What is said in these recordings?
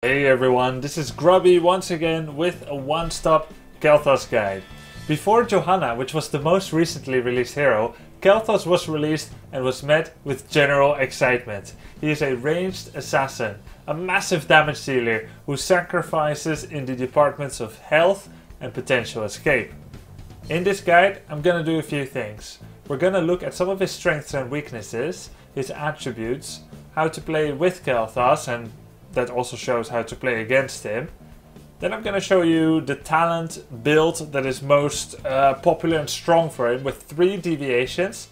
Hey everyone, this is Grubby once again with a one-stop Kael'Thas guide. Before Johanna, which was the most recently released hero, Kael'Thas was released and was met with general excitement. He is a ranged assassin, a massive damage dealer who sacrifices in the departments of health and potential escape. In this guide, I'm gonna do a few things. We're gonna look at some of his strengths and weaknesses, his attributes, how to play with Kael'Thas, and that also shows how to play against him. Then I'm gonna show you the talent build that is most popular and strong for him with 3 deviations.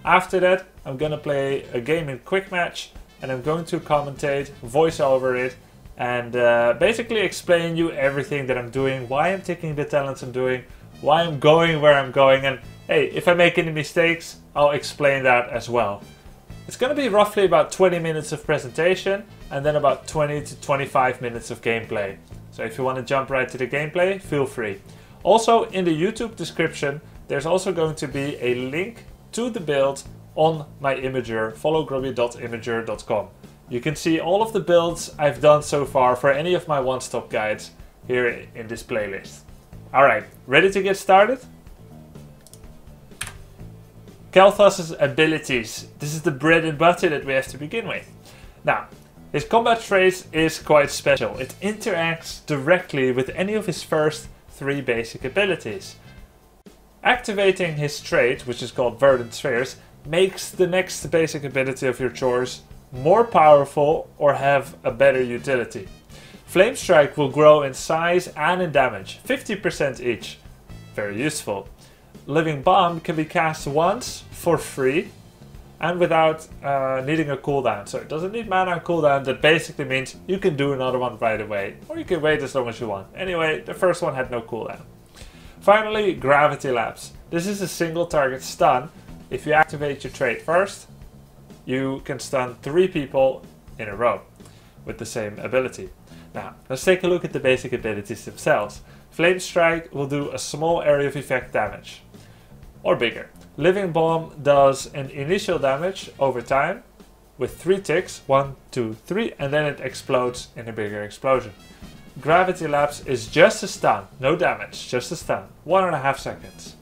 After that, I'm gonna play a game in quick match and I'm going to commentate, voice over it, and basically explain you everything that I'm doing, why I'm taking the talents I'm doing, why I'm going where I'm going, and hey, if I make any mistakes, I'll explain that as well. It's going to be roughly about 20 minutes of presentation and then about 20 to 25 minutes of gameplay. So if you want to jump right to the gameplay, feel free. Also, in the YouTube description, there's also going to be a link to the build on my Imager, followgrubby.imager.com. You can see all of the builds I've done so far for any of my one-stop guides here in this playlist. Alright, ready to get started? Kael'Thas abilities. This is the bread and butter that we have to begin with. Now, his combat trait is quite special. It interacts directly with any of his first 3 basic abilities. Activating his trait, which is called Verdant Spheres, makes the next basic ability of your choice more powerful or have a better utility. Flame Strike will grow in size and in damage, 50% each. Very useful. Living Bomb can be cast once for free and without needing a cooldown. So it doesn't need mana on cooldown. That basically means you can do another one right away, or you can wait as long as you want. Anyway, the first one had no cooldown. Finally, Gravity Lapse. This is a single target stun. If you activate your trait first, you can stun 3 people in a row with the same ability. Now, let's take a look at the basic abilities themselves. Flame Strike will do a small area of effect damage, or bigger. Living Bomb does an initial damage over time with 3 ticks, 1, 2, 3, and then it explodes in a bigger explosion. Gravity Lapse is just a stun, no damage, just a stun, 1.5 seconds.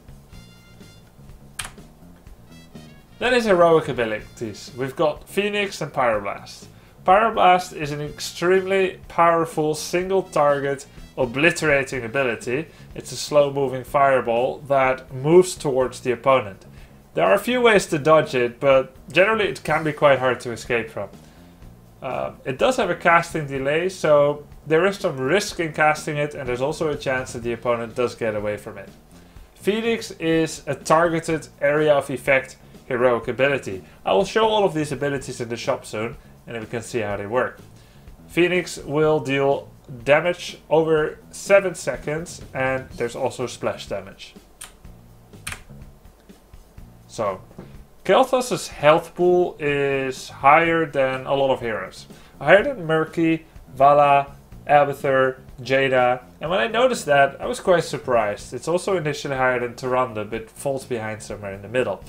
Then his heroic abilities. We've got Phoenix and Pyroblast. Pyroblast is an extremely powerful single target obliterating ability. It's a slow moving fireball that moves towards the opponent. There are a few ways to dodge it, but generally it can be quite hard to escape from. It does have a casting delay, so there is some risk in casting it, and there's also a chance that the opponent does get away from it. Phoenix is a targeted area of effect heroic ability. I will show all of these abilities in the shop soon, and then we can see how they work. Phoenix will deal damage over 7 seconds, and there's also splash damage. So, Kael'Thas' health pool is higher than a lot of heroes. Higher than Murky, Vala, Abathur, Jada, and when I noticed that, I was quite surprised. It's also initially higher than Tyrande, but falls behind somewhere in the middle.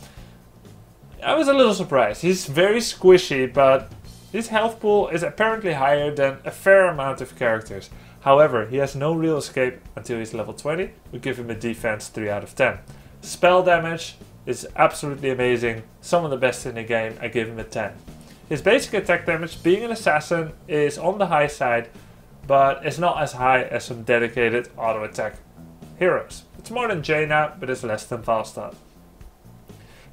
I was a little surprised. He's very squishy, but his health pool is apparently higher than a fair amount of characters. However, he has no real escape until he's level 20. We give him a defense 3 out of 10. Spell damage is absolutely amazing. Some of the best in the game. I give him a 10. His basic attack damage, being an assassin, is on the high side, but it's not as high as some dedicated auto attack heroes. It's more than Jaina, but it's less than Falstad.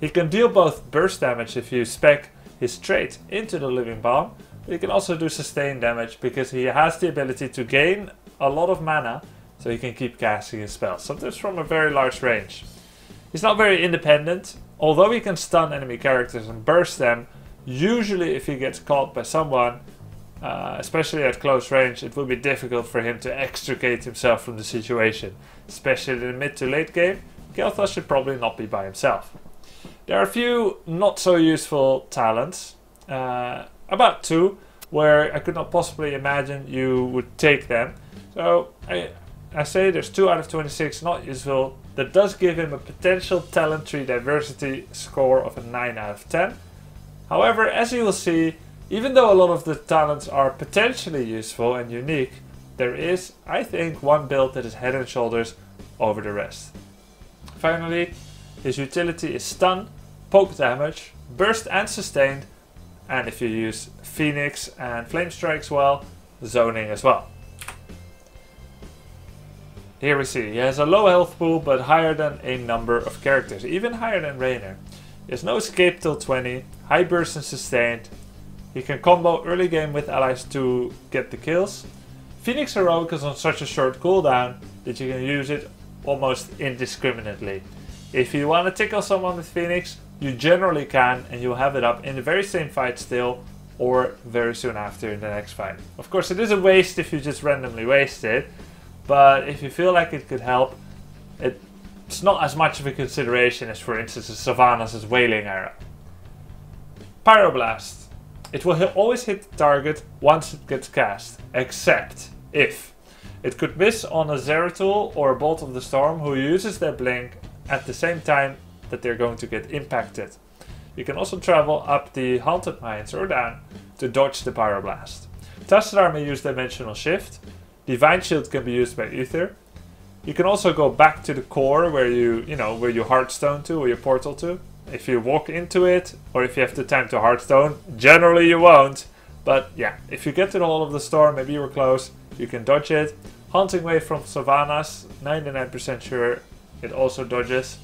He can deal both burst damage if you spec his trait into the Living Bomb, but he can also do sustained damage because he has the ability to gain a lot of mana, so he can keep casting his spells, sometimes from a very large range. He's not very independent, although he can stun enemy characters and burst them. Usually if he gets caught by someone, especially at close range, it will be difficult for him to extricate himself from the situation. Especially in the mid to late game, Kael'Thas should probably not be by himself. There are a few not so useful talents, about 2, where I could not possibly imagine you would take them. So I say there's 2 out of 26 not useful. That does give him a potential talent tree diversity score of a 9 out of 10. However, as you will see, Even though a lot of the talents are potentially useful and unique, there is, I think, one build that is head and shoulders over the rest. Finally, his utility is stun, poke damage, burst and sustained, and if you use Phoenix and Flame Strikes well, zoning as well. Here we see, he has a low health pool but higher than a number of characters, even higher than Raynor. He has no escape till 20, high burst and sustained. He can combo early game with allies to get the kills. Phoenix Heroic is on such a short cooldown that you can use it almost indiscriminately. If you want to tickle someone with Phoenix, you generally can, and you'll have it up in the very same fight still, or very soon after in the next fight. Of course, it is a waste if you just randomly waste it, but if you feel like it could help, it's not as much of a consideration as, for instance, a Sylvanas' Wailing Arrow. Pyroblast. It will always hit the target once it gets cast, except if it could miss on a Zeratul or a Bolt of the Storm who uses their blink at the same time that they're going to get impacted. You can also travel up the Haunted Mines or down to dodge the Pyroblast. Tassadar may use Dimensional Shift. Divine Shield can be used by Ether. You can also go back to the core where you Heartstone to or you Portal to. If you walk into it, or if you have the time to Heartstone, generally you won't. But yeah, if you get to the Hall of the Storm, maybe you were close, you can dodge it. Haunting Wave from Sylvanas, 99% sure it also dodges.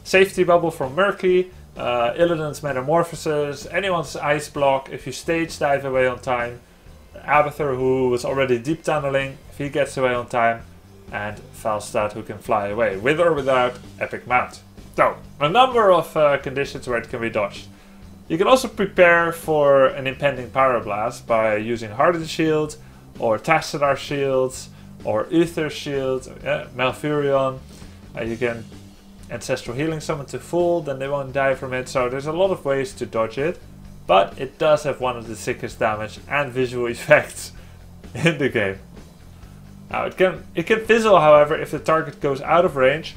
Safety Bubble from Murky, Illidan's Metamorphosis, anyone's Ice Block, if you stage dive away on time. Abathur, who was already deep tunneling, if he gets away on time. And Falstad, who can fly away, with or without Epic Mount. So, a number of conditions where it can be dodged. You can also prepare for an impending Pyroblast by using Hardened Shield, or Tassadar Shields, or Ether Shield, Malfurion. You can Ancestral Healing summon to full, then they won't die from it. So there's a lot of ways to dodge it. But it does have one of the sickest damage and visual effects in the game. Now it can fizzle, however, if the target goes out of range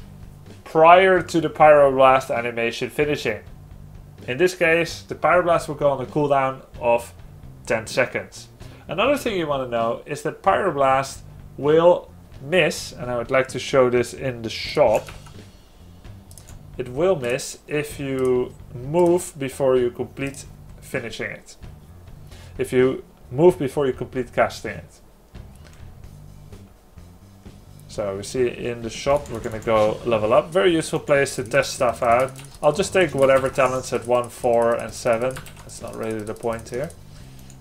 prior to the Pyroblast animation finishing. In this case, the Pyroblast will go on a cooldown of 10 seconds. Another thing you want to know is that Pyroblast will miss, and I would like to show this in the shop. It will miss if you move before you complete finishing it. If you move before you complete casting it. So we see in the shop we're going to go level up. Very useful place to test stuff out. I'll just take whatever talents at 1, 4 and 7. That's not really the point here.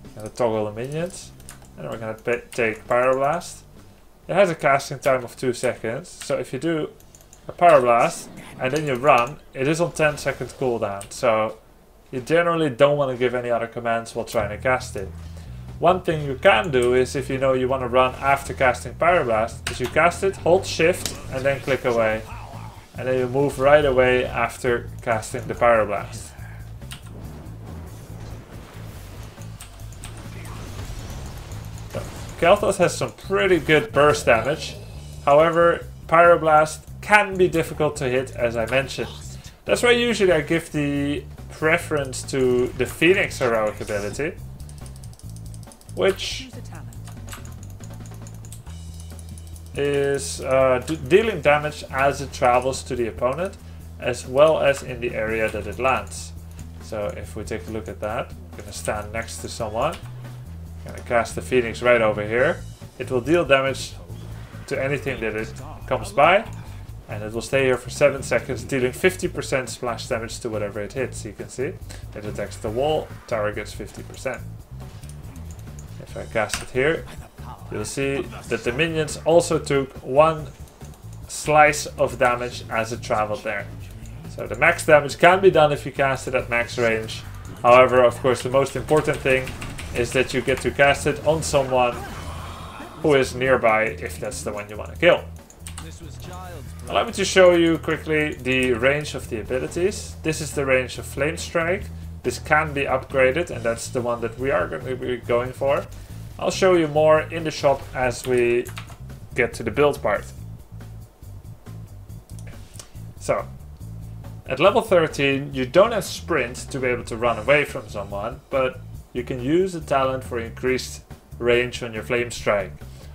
I'm going to toggle the minions. And we're going to take Pyroblast. It has a casting time of 2 seconds. So if you do a Pyroblast and then you run, it is on 10 second cooldown. So you generally don't want to give any other commands while trying to cast it. One thing you can do is, if you know you want to run after casting Pyroblast, is you cast it, hold shift and then click away. And then you move right away after casting the Pyroblast. So, Kael'Thas has some pretty good burst damage. However, Pyroblast can be difficult to hit, as I mentioned. That's why usually I give the preference to the Phoenix Heroic ability, which is dealing damage as it travels to the opponent, as well as in the area that it lands. So if we take a look at that, I'm going to stand next to someone. I'm going to cast the Phoenix right over here. It will deal damage to anything that it comes by, and it will stay here for 7 seconds, dealing 50% splash damage to whatever it hits. You can see it attacks the wall, targets 50%. If I cast it here, you'll see that the minions also took 1 slice of damage as it traveled there. So the max damage can be done if you cast it at max range. However, of course, the most important thing is that you get to cast it on someone who is nearby, if that's the one you want to kill. Allow me to show you quickly the range of the abilities. This is the range of Flame Strike. This can be upgraded, and that's the one that we are going to be going for. I'll show you more in the shop as we get to the build part. So, at level 13, you don't have sprint to be able to run away from someone, but you can use the talent for increased range on your Flame Strike.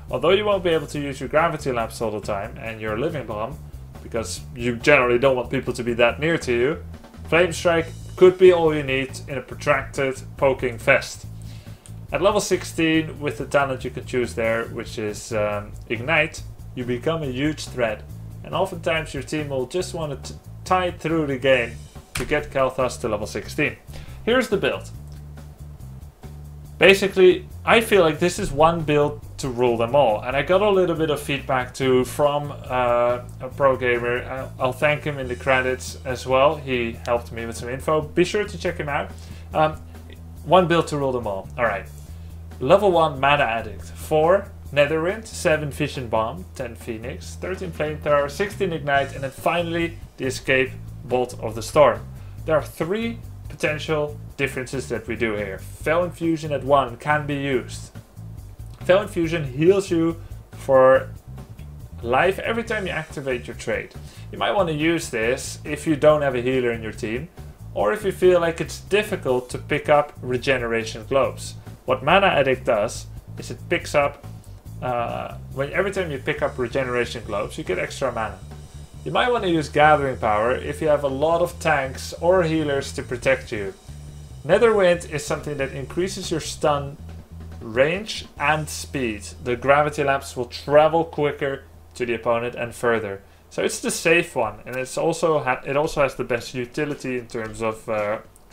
Although you won't be able to use your Gravity Lamps all the time and your Living Bomb, because you generally don't want people to be that near to you, Flame Strike could be all you need in a protracted poking fest. At level 16, with the talent you can choose there, which is Ignite, you become a huge threat. And oftentimes your team will just want to tide through the game to get Kael'Thas to level 16. Here's the build. Basically, I feel like this is one build to rule them all. And I got a little bit of feedback too from a pro gamer. I'll thank him in the credits as well. He helped me with some info. Be sure to check him out. One build to rule them all. Alright. Level 1 Mana Addict. 4 Netherwind, 7 Vision Bomb, 10 Phoenix, 13 Flamethrower, 16 Ignite, and then finally the Escape Bolt of the Storm. There are 3 potential differences that we do here. Fel Infusion at 1 can be used. Fel Infusion heals you for life every time you activate your trait. You might want to use this if you don't have a healer in your team, or if you feel like it's difficult to pick up regeneration globes. What Mana Addict does is it picks up, every time you pick up regeneration globes, you get extra mana. You might want to use Gathering Power if you have a lot of tanks or healers to protect you. Netherwind is something that increases your stun range and speed. The Gravity Lamps will travel quicker to the opponent and further. So it's the safe one, and it also has the best utility in terms of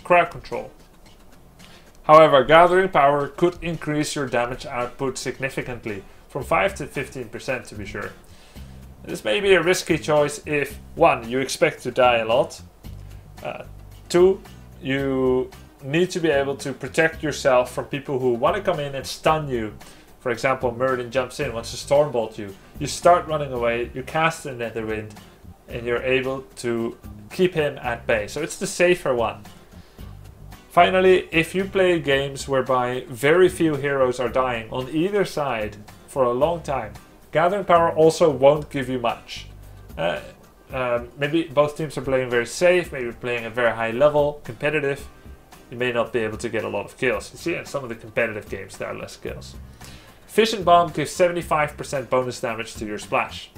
crowd control. However, Gathering Power could increase your damage output significantly, from 5 to 15% to be sure. This may be a risky choice if 1. You expect to die a lot, 2. You need to be able to protect yourself from people who want to come in and stun you. For example, Merlin jumps in, wants to Stormbolt you. You start running away, you cast the Netherwind, and you're able to keep him at bay. So it's the safer one. Finally, if you play games whereby very few heroes are dying on either side for a long time, Gathering Power also won't give you much. Maybe both teams are playing very safe, maybe playing at very high level, competitive. You may not be able to get a lot of kills. You see, in some of the competitive games there are less kills. Vision Bomb gives 75% bonus damage to your splash.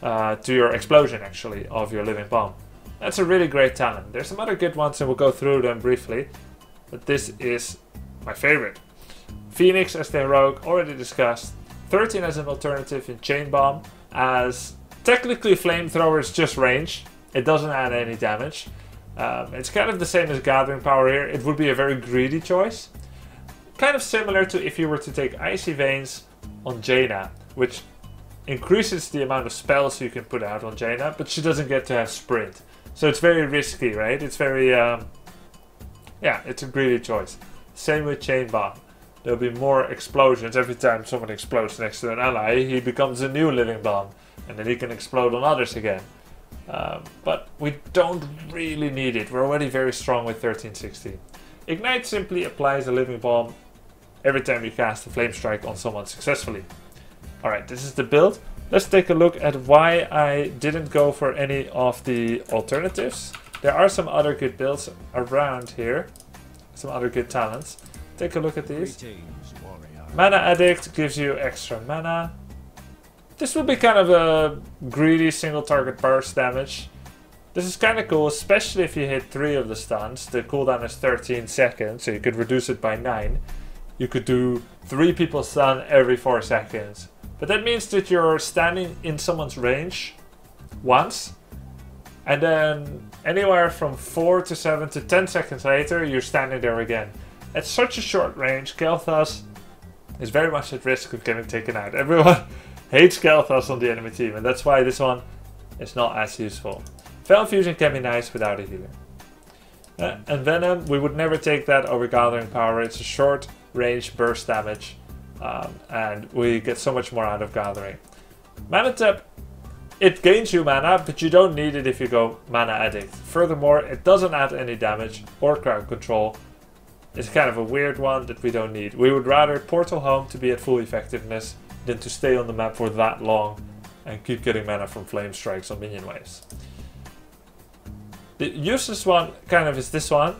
To your explosion, actually, of your Living Bomb. That's a really great talent. There's some other good ones and we'll go through them briefly. But this is my favorite. Phoenix as the heroic, already discussed. 13 as an alternative in Chain Bomb, as technically Flamethrower is just range. It doesn't add any damage. It's kind of the same as Gathering Power here. It would be a very greedy choice. Kind of similar to if you were to take Icy Veins on Jaina, which increases the amount of spells you can put out on Jaina, but she doesn't get to have Sprint. So it's very risky, right? It's very, yeah, it's a greedy choice. Same with Chain Bomb. There'll be more explosions every time someone explodes next to an ally. He becomes a new Living Bomb, and then he can explode on others again. But we don't really need it. We're already very strong with 13-16. Ignite simply applies a Living Bomb every time you cast a Flame Strike on someone successfully. Alright, this is the build. Let's take a look at why I didn't go for any of the alternatives. There are some other good builds around here. Some other good talents. Take a look at these. Mana Addict gives you extra mana. This will be kind of a greedy single target burst damage. This is kind of cool, especially if you hit 3 of the stuns. The cooldown is 13 seconds, so you could reduce it by 9. You could do 3 people stun every 4 seconds. But that means that you're standing in someone's range once, and then anywhere from 4 to 7 to 10 seconds later, you're standing there again. At such a short range, Kael'Thas is very much at risk of getting taken out. Everyone hates Kael'Thas on the enemy team, and that's why this one is not as useful. Fel Infusion can be nice without a healer. And Venom, we would never take that over Gathering Power. It's a short range burst damage, and we get so much more out of Gathering. Mana Tap, it gains you mana, but you don't need it if you go Mana Addict. Furthermore, it doesn't add any damage or crowd control. It's kind of a weird one that we don't need. We would rather portal home to be at full effectiveness than to stay on the map for that long and keep getting mana from flame strikes on minion waves. The useless one kind of is this one.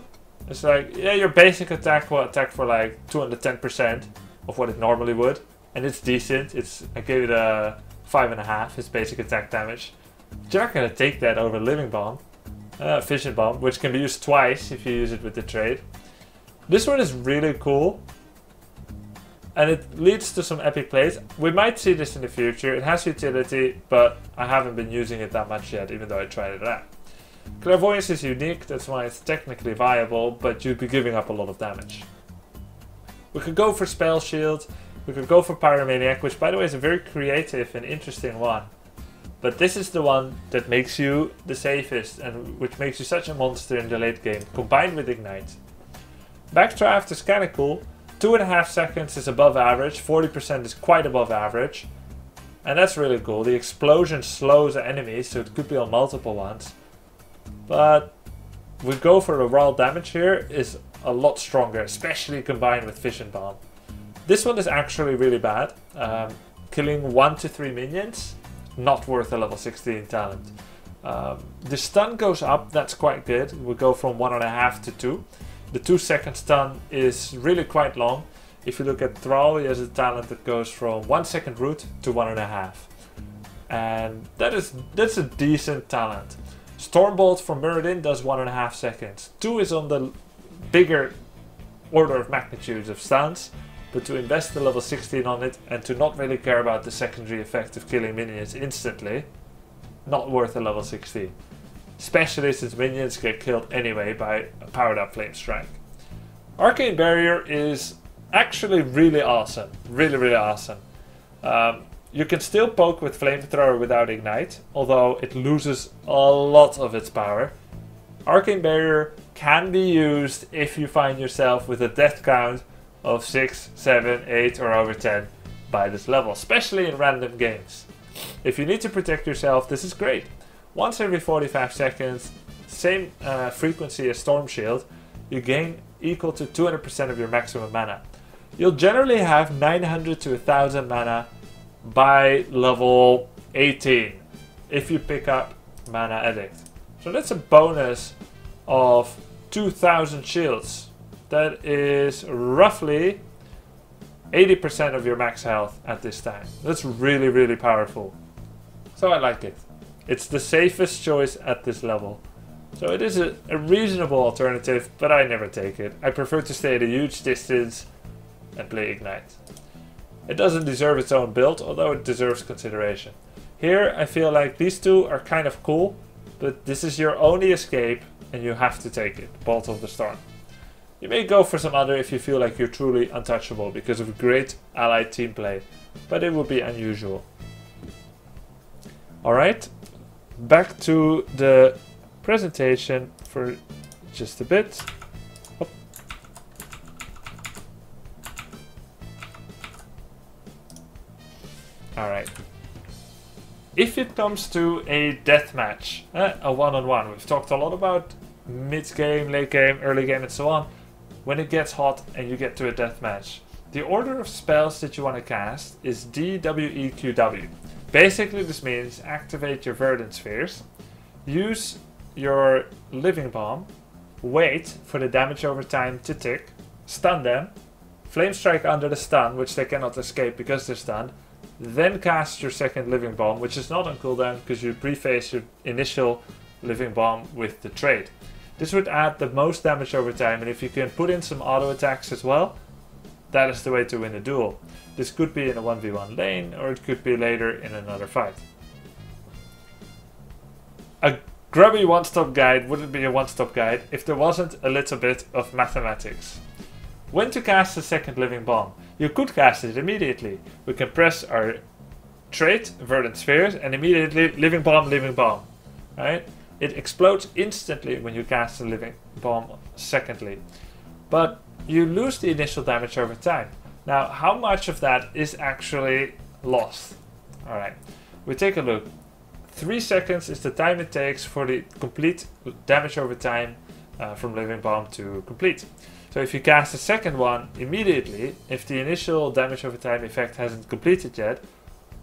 It's like, yeah, your basic attack will attack for like 210% of what it normally would. And it's decent. I gave it a 5.5, its basic attack damage. But you're not going to take that over Living Bomb. Fission Bomb, which can be used twice if you use it with the trade. This one is really cool. And it leads to some epic plays. We might see this in the future. It has utility, but I haven't been using it that much yet, even though I tried it out. Clairvoyance is unique, that's why it's technically viable, but you'd be giving up a lot of damage. We could go for Spell Shield, we could go for Pyromaniac, which by the way is a very creative and interesting one. But this is the one that makes you the safest and which makes you such a monster in the late game, combined with Ignite. Backdraft is kinda cool. 2.5 seconds is above average, 40% is quite above average. And that's really cool. The explosion slows enemies, so it could be on multiple ones. But we go for the raw damage here is a lot stronger, especially combined with Fission Bomb. This one is actually really bad. Killing 1 to 3 minions, not worth a level 16 talent. The stun goes up, that's quite good. We go from 1.5 to 2. The 2-second stun is really quite long. If you look at Thrall, he has a talent that goes from 1 second root to 1.5. And that's a decent talent. Stormbolt from Muradin does 1.5 seconds. 2 is on the bigger order of magnitudes of stuns, but to invest the level 16 on it and to not really care about the secondary effect of killing minions instantly, not worth a level 16. Especially since minions get killed anyway by a powered up Flame Strike. Arcane Barrier is actually really awesome. Really awesome. You can still poke with Flamethrower without Ignite, although it loses a lot of its power. Arcane Barrier can be used if you find yourself with a death count of 6, 7, 8 or over 10 by this level, especially in random games. If you need to protect yourself, this is great. Once every 45 seconds, same frequency as Storm Shield, you gain equal to 200% of your maximum mana. You'll generally have 900 to 1000 mana by level 18 if you pick up Mana Addict. So that's a bonus of 2000 shields. That is roughly 80% of your max health at this time. That's really powerful. So I like it. It's the safest choice at this level. So it is a reasonable alternative, but I never take it. I prefer to stay at a huge distance and play Ignite. It doesn't deserve its own build, although it deserves consideration. Here I feel like these two are kind of cool, but this is your only escape and you have to take it, Bolt of the Storm. You may go for some other if you feel like you're truly untouchable because of great allied team play, but it would be unusual. Alright, back to the presentation for just a bit. Alright. If it comes to a deathmatch, a one-on-one, we've talked a lot about mid-game, late game, early game and so on. When it gets hot and you get to a deathmatch, the order of spells that you want to cast is D, W, E, Q, W. Basically this means activate your Verdant Spheres, use your Living Bomb, wait for the damage over time to tick, stun them, Flame Strike under the stun, which they cannot escape because they're stunned, then cast your second Living Bomb, which is not on cooldown because you preface your initial Living Bomb with the trade. This would add the most damage over time, and if you can put in some auto attacks as well, that is the way to win a duel. This could be in a 1v1 lane, or it could be later in another fight. A Grubby one-stop guide wouldn't be a one-stop guide if there wasn't a little bit of mathematics. When to cast the second Living Bomb? You could cast it immediately. We can press our trait, Verdant Spheres, and immediately Living Bomb, right? It explodes instantly when you cast the Living Bomb secondly. But you lose the initial damage over time. Now, how much of that is actually lost? Alright, we take a look. 3 seconds is the time it takes for the complete damage over time from Living Bomb to complete. So if you cast the second one immediately, if the initial damage over time effect hasn't completed yet,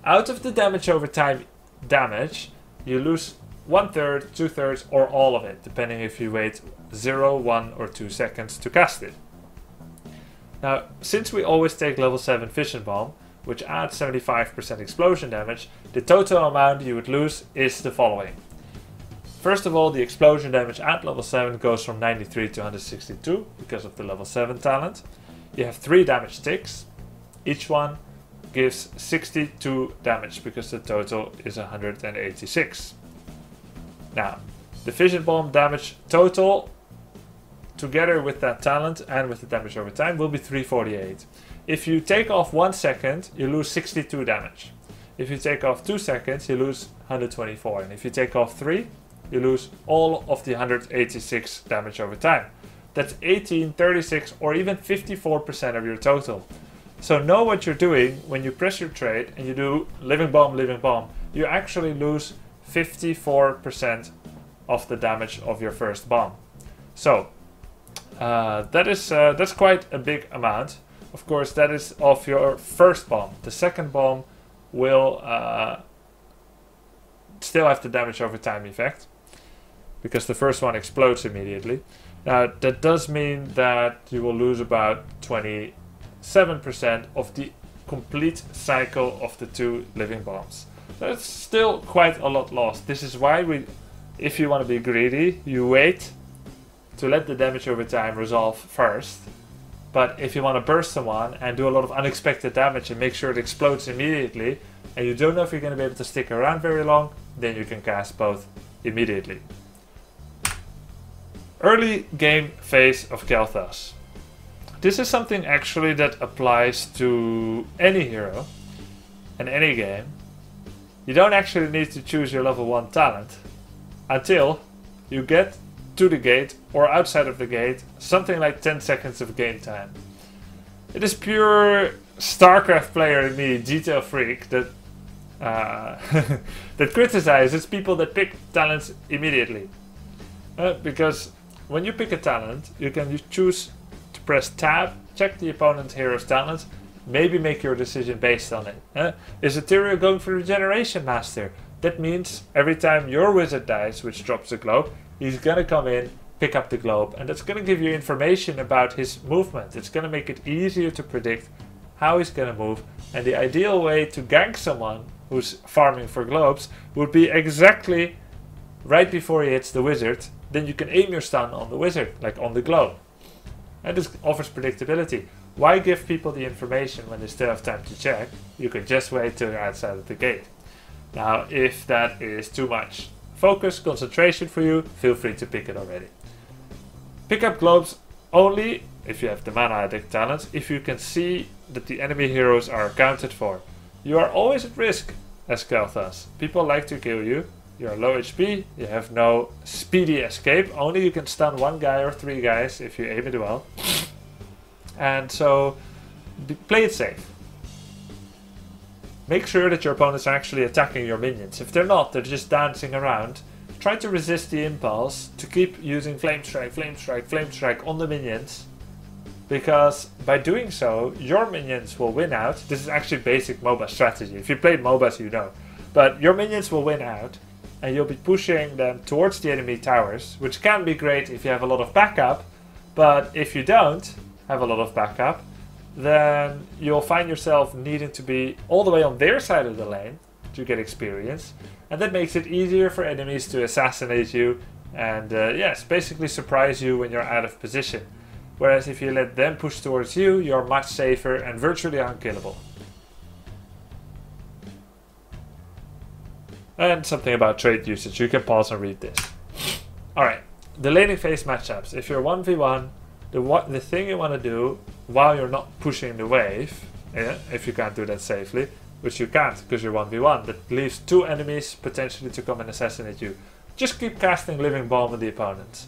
out of the damage over time damage, you lose 1/3, 2/3, or all of it, depending if you wait 0, 1, or 2 seconds to cast it. Now, since we always take level 7 Fission Bomb, which adds 75% explosion damage, the total amount you would lose is the following. First of all, the explosion damage at level 7 goes from 93 to 162 because of the level 7 talent. You have 3 damage ticks. Each one gives 62 damage because the total is 186. Now, the Fission Bomb damage total, together with that talent and with the damage over time, will be 348. If you take off 1 second, you lose 62 damage. If you take off 2 seconds, you lose 124. And if you take off 3, you lose all of the 186 damage over time. That's 18, 36, or even 54% of your total. So know what you're doing when you press your trait and you do Living Bomb, you actually lose 54% of the damage of your first bomb. So that's quite a big amount. Of course, that is of your first bomb. The second bomb will still have the damage over time effect, because the first one explodes immediately. Now, that does mean that you will lose about 27% of the complete cycle of the 2 living bombs. That's still quite a lot lost. This is why if you want to be greedy, you wait to let the damage over time resolve first. But if you want to burst someone and do a lot of unexpected damage and make sure it explodes immediately, and you don't know if you're going to be able to stick around very long, then you can cast both immediately. Early game phase of Kael'Thas. This is something actually that applies to any hero and any game. You don't actually need to choose your level 1 talent until you get to the gate or outside of the gate, something like 10 seconds of game time. It is pure StarCraft player in me, detail freak, that that criticizes people that pick talents immediately. Because when you pick a talent, you can choose to press tab, check the opponent's hero's talent, maybe make your decision based on it. Is Ethereal going for Regeneration Master? That means every time your wizard dies, which drops a globe, he's gonna come in, pick up the globe, and that's gonna give you information about his movement. It's gonna make it easier to predict how he's gonna move, and the ideal way to gank someone who's farming for globes would be exactly right before he hits the wizard. Then you can aim your stun on the wizard, like on the globe. And this offers predictability. Why give people the information when they still have time to check? You can just wait till you're outside of the gate. Now, if that is too much focus, concentration for you, feel free to pick it already. Pick up globes only if you have the mana addict talent, if you can see that the enemy heroes are accounted for. You are always at risk as Kael'Thas. People like to kill you. You are low HP, you have no speedy escape, only you can stun 1 guy or 3 guys if you aim it well. And so, play it safe. Make sure that your opponents are actually attacking your minions. If they're not, they're just dancing around. Try to resist the impulse to keep using Flame Strike on the minions. Because by doing so, your minions will win out. This is actually basic MOBA strategy. If you played MOBAs, you know. But your minions will win out, and you'll be pushing them towards the enemy towers, which can be great if you have a lot of backup. But if you don't have a lot of backup, then you'll find yourself needing to be all the way on their side of the lane to get experience. And that makes it easier for enemies to assassinate you and, yes, basically surprise you when you're out of position. Whereas if you let them push towards you, you're much safer and virtually unkillable. And something about trait usage. You can pause and read this. Alright, the laning phase matchups. If you're 1v1, the thing you want to do while you're not pushing the wave, if you can't do that safely, which you can't because you're 1v1, that leaves 2 enemies potentially to come and assassinate you. Just keep casting Living Bomb on the opponents.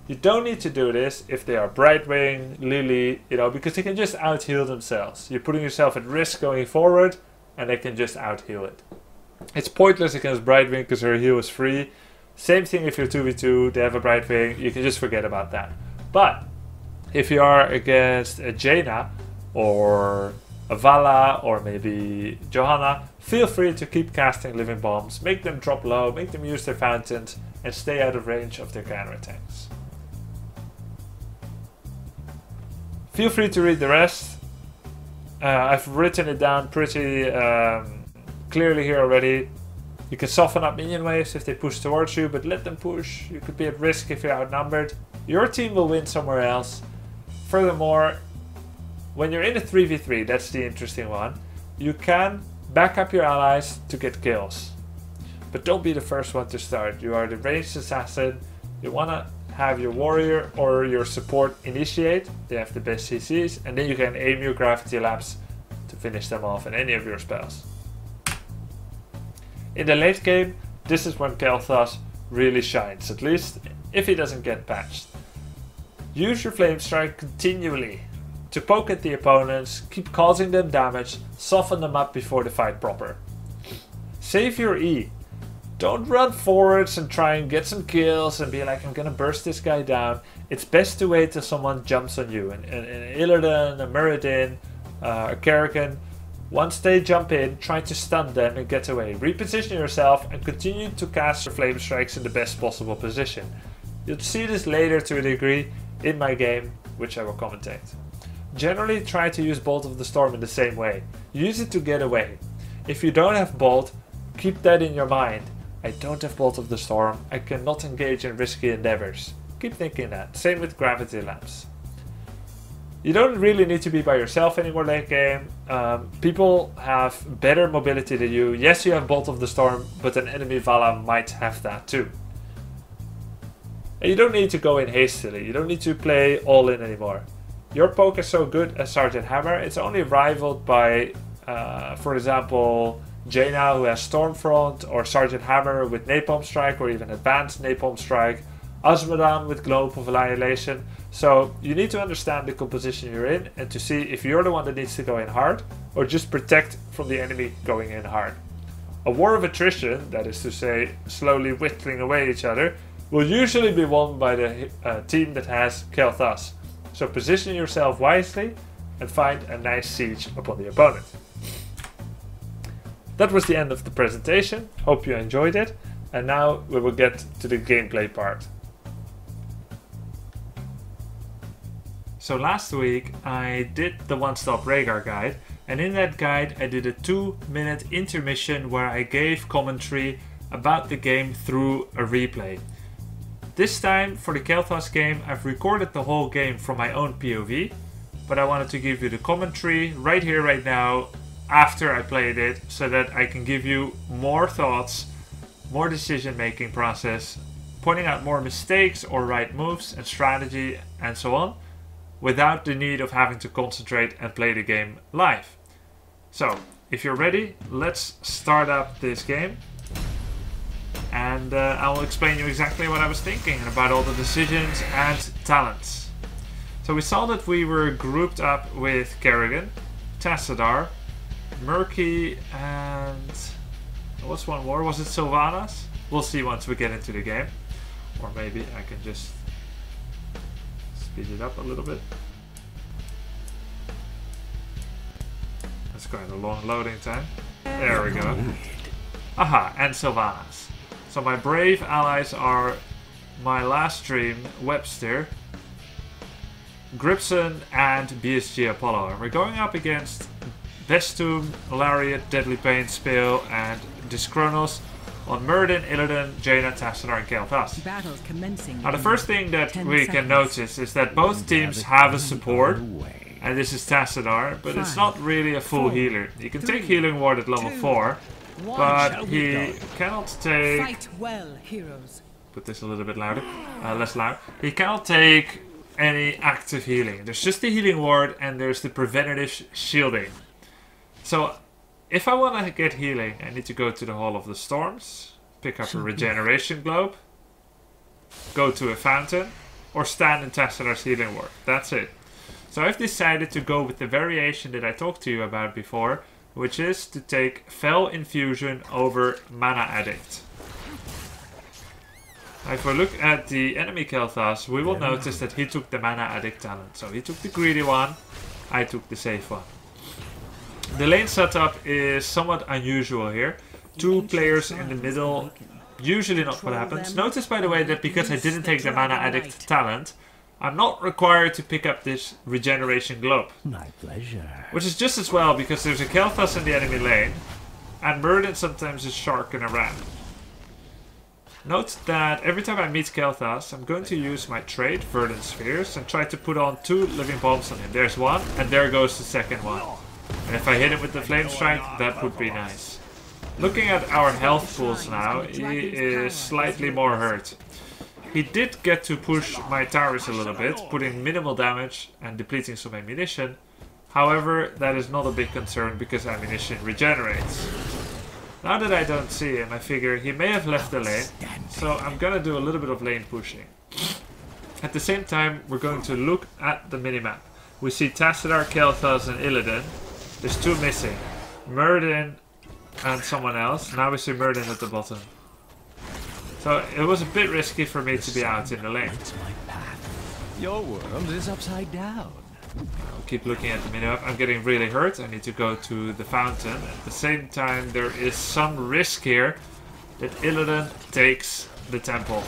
You don't need to do this if they are Brightwing, Lily, because they can just out-heal themselves. You're putting yourself at risk going forward, and they can just out-heal it. It's pointless against Brightwing because her heal is free. Same thing if you're 2v2, they have a Brightwing, you can just forget about that. But if you are against a Jaina or a Vala or maybe Johanna, feel free to keep casting living bombs, make them drop low, make them use their fountains, and stay out of range of their counterattacks. Feel free to read the rest. I've written it down pretty clearly here already. You can soften up minion waves if they push towards you, but let them push. You could be at risk if you're outnumbered. Your team will win somewhere else. Furthermore, when you're in a 3v3, that's the interesting one, you can back up your allies to get kills. But don't be the first one to start. You are the ranged assassin. You want to have your warrior or your support initiate. They have the best CCs, and then you can aim your gravity laps to finish them off in any of your spells. In the late game, this is when Kael'Thas really shines, at least if he doesn't get patched. Use your Flame Strike continually to poke at the opponents, keep causing them damage, soften them up before the fight proper. Save your E. Don't run forwards and try and get some kills and be like, I'm gonna burst this guy down. It's best to wait till someone jumps on you. An Illidan, a Muradin, a Kerrigan. Once they jump in, try to stun them and get away. Reposition yourself and continue to cast your Flame Strikes in the best possible position. You'll see this later to a degree in my game, which I will commentate. Generally try to use Bolt of the Storm in the same way. Use it to get away. If you don't have Bolt, keep that in your mind. I don't have Bolt of the Storm, I cannot engage in risky endeavors. Keep thinking that. Same with Gravity Lamps. You don't really need to be by yourself anymore late game. People have better mobility than you. Yes, you have Bolt of the Storm, but an enemy Vala might have that too. And you don't need to go in hastily. You don't need to play all in anymore. Your poke is so good as Sergeant Hammer. It's only rivaled by, for example, Jaina, who has Stormfront, or Sergeant Hammer with Napalm Strike, or even Advanced Napalm Strike. Azmodan with Globe of Annihilation. So you need to understand the composition you're in and to see if you're the one that needs to go in hard or just protect from the enemy going in hard. A war of attrition, that is to say slowly whittling away each other, will usually be won by the team that has Kael'Thas. So position yourself wisely and find a nice siege upon the opponent. That was the end of the presentation. Hope you enjoyed it. And now we will get to the gameplay part. So last week I did the one-stop Rhaegar guide, and in that guide I did a 2-minute intermission where I gave commentary about the game through a replay. This time for the Kael'Thas game I've recorded the whole game from my own POV, but I wanted to give you the commentary right here, right now, after I played it, so that I can give you more thoughts, more decision making process, pointing out more mistakes or right moves and strategy and so on, without the need of having to concentrate and play the game live. So, if you're ready, let's start up this game. And I will explain you exactly what I was thinking about all the decisions and talents. So we saw that we were grouped up with Kerrigan, Tassadar, Murky, and there was one more. Was it Sylvanas? We'll see once we get into the game. Or maybe I can just speed it up a little bit. That's quite a long loading time. There we go. Aha, and Sylvanas. So my brave allies are my last stream, Webster, Gripson, and BSG Apollo. And we're going up against Vestum, Lariat, Deadly Pain, Spale, and Dyschronos on Muradin, Illidan, Jaina, Tassadar, and Kael'Thas. Now the first thing that we can notice is that both teams have a support, and this is Tassadar, but it's not really a full healer. He can take Healing Ward at level 4, but he cannot take... Put this a little bit louder, less loud. He cannot take any active healing. There's just the Healing Ward and there's the preventative shielding. So if I want to get healing, I need to go to the Hall of the Storms, pick up a regeneration globe, go to a fountain, or stand in Tassadar's Healing Ward. That's it. So I've decided to go with the variation that I talked to you about before, which is to take Fel Infusion over Mana Addict. Now if we look at the enemy Kael'Thas, we will notice that he took the Mana Addict talent. So he took the greedy one, I took the safe one. The lane setup is somewhat unusual here. 2 players in the middle, usually not what happens. Notice, by the way, that because I didn't take the Mana Addict talent, I'm not required to pick up this regeneration globe. My pleasure. Which is just as well, because there's a Kael'Thas in the enemy lane, and Murden sometimes is Shark in a ram. Note that every time I meet Kael'Thas, I'm going to use my trait, Verdant Spheres, and try to put on 2 living bombs on him. There's one, and there goes the second one. And if I hit him with the Flame Strike, that would be nice. Looking at our health pools now, he is slightly more hurt. He did get to push my towers a little bit, putting minimal damage and depleting some ammunition. However, that is not a big concern because ammunition regenerates. Now that I don't see him, I figure he may have left the lane, so I'm gonna do a little bit of lane pushing. At the same time, we're going to look at the minimap. We see Tassadar, Kael'Thas and Illidan. There's 2 missing. Murden and someone else. Now we see Murden at the bottom. So it was a bit risky for me to be out in the lane. Your world is upside down. I'll keep looking at the minimap. I'm getting really hurt. I need to go to the fountain. At the same time, there is some risk here that Illidan takes the temple.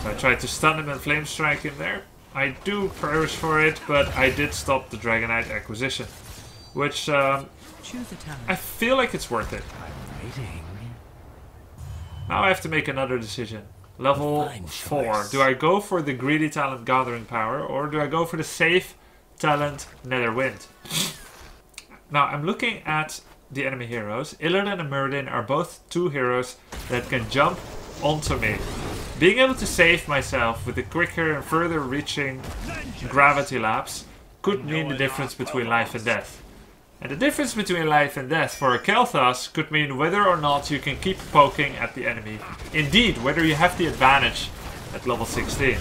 So I tried to stun him and flame strike him there. I do prayers for it, but I did stop the Dragonite acquisition. Which, I feel like it's worth it. Now I have to make another decision. Level 4. Do I go for the greedy talent Gathering Power, or do I go for the safe talent Netherwind? Now I'm looking at the enemy heroes. Illidan and Murden are both 2 heroes that can jump onto me. Being able to save myself with a quicker and further reaching gravity lapse could mean the difference between life and death. And the difference between life and death for a Kael'Thas could mean whether or not you can keep poking at the enemy. Indeed, whether you have the advantage at level 16.